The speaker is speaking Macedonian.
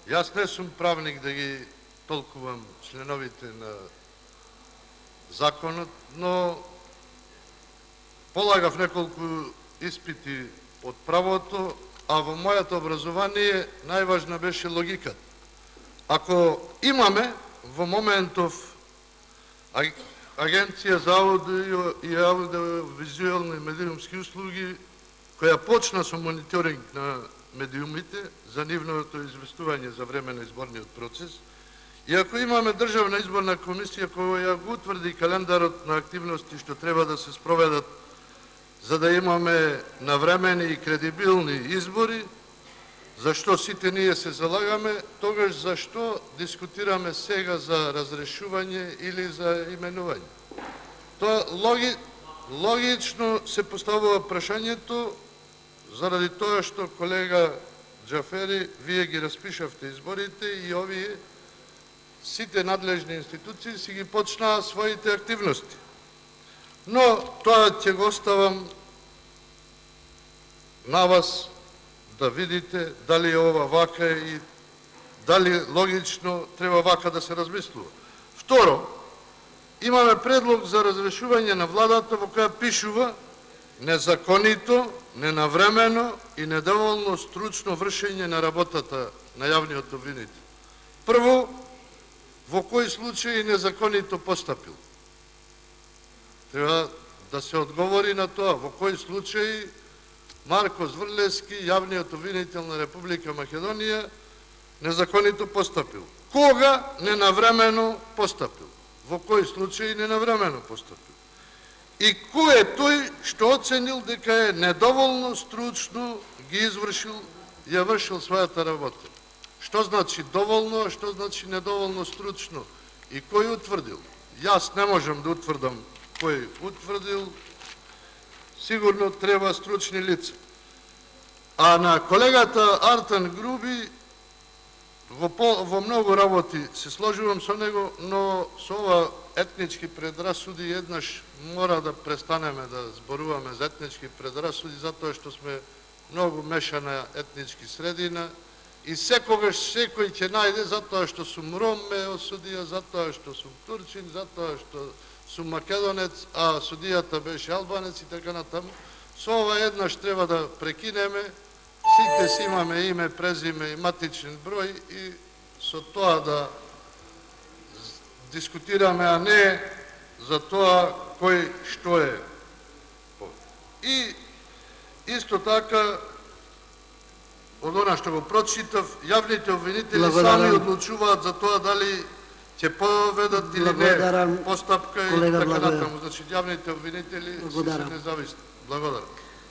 Јас не сум правник да ги толкувам членовите на законот, но полагав неколку испити од правото, а во мојато образование најважна беше логиката. Ако имаме во моментов Агенција за аудио и аудиовизуелни медиумски услуги, која почна со мониторинг на медиумите за нивното известување за време на изборниот процес, и ако имаме Државна изборна комисија која го утврди календарот на активности што треба да се спроведат за да имаме навремени и кредибилни избори, зашто сите ние се залагаме, тогаш зашто дискутираме сега за разрешување или за именување? Тоа логично се поставува прашањето заради тоа што колега Џафери, вие ги распишавте изборите и овие сите надлежни институции си ги почнаа своите активности. Но тоа ќе го оставам на вас да видите дали е ова вака и дали логично треба вака да се размислува. Второ, имаме предлог за разрешување на владата во која пишува незаконито, ненавремено и недоволно стручно вршење на работата на јавниот обвинител. Прво, во кој случај незаконито постапил? Треба да се одговори на тоа, во кој случај Марко Зврлевски, јавниот обвинител на Република Македонија, незаконито постапил. Кога ненавремено постапил? Во кој случај ненавремено постапил? И кој е тој што оценил дека е недоволно стручно ги ја вршил својата работа? Што значи доволно, а што значи недоволно стручно? И кој утврдил? Јас не можам да утврдам кој утврдил, сигурно треба стручни лица. А на колегата Артан Груби, во многу работи се сложувам со него, но со ова етнички предрасуди еднаш мора да престанеме да зборуваме за етнички предрасуди, затоа што сме многу мешана етнички средина и секогаш секој ќе најде затоа што сум ром ме осудија, затоа што сум турчин, затоа што сум македонец, а судијата беше албанец и така натаму. Со ова еднаш треба да прекинеме, сите си имаме име, презиме и матичен број и со тоа да дискутираме, а не за тоа кој што е. И исто така, од она што го прочитав, јавните обвинители сами одлучуваат за тоа дали ќе поведат или не постапка и така натаму. Значи, јавните обвинители се независни. Благодарам.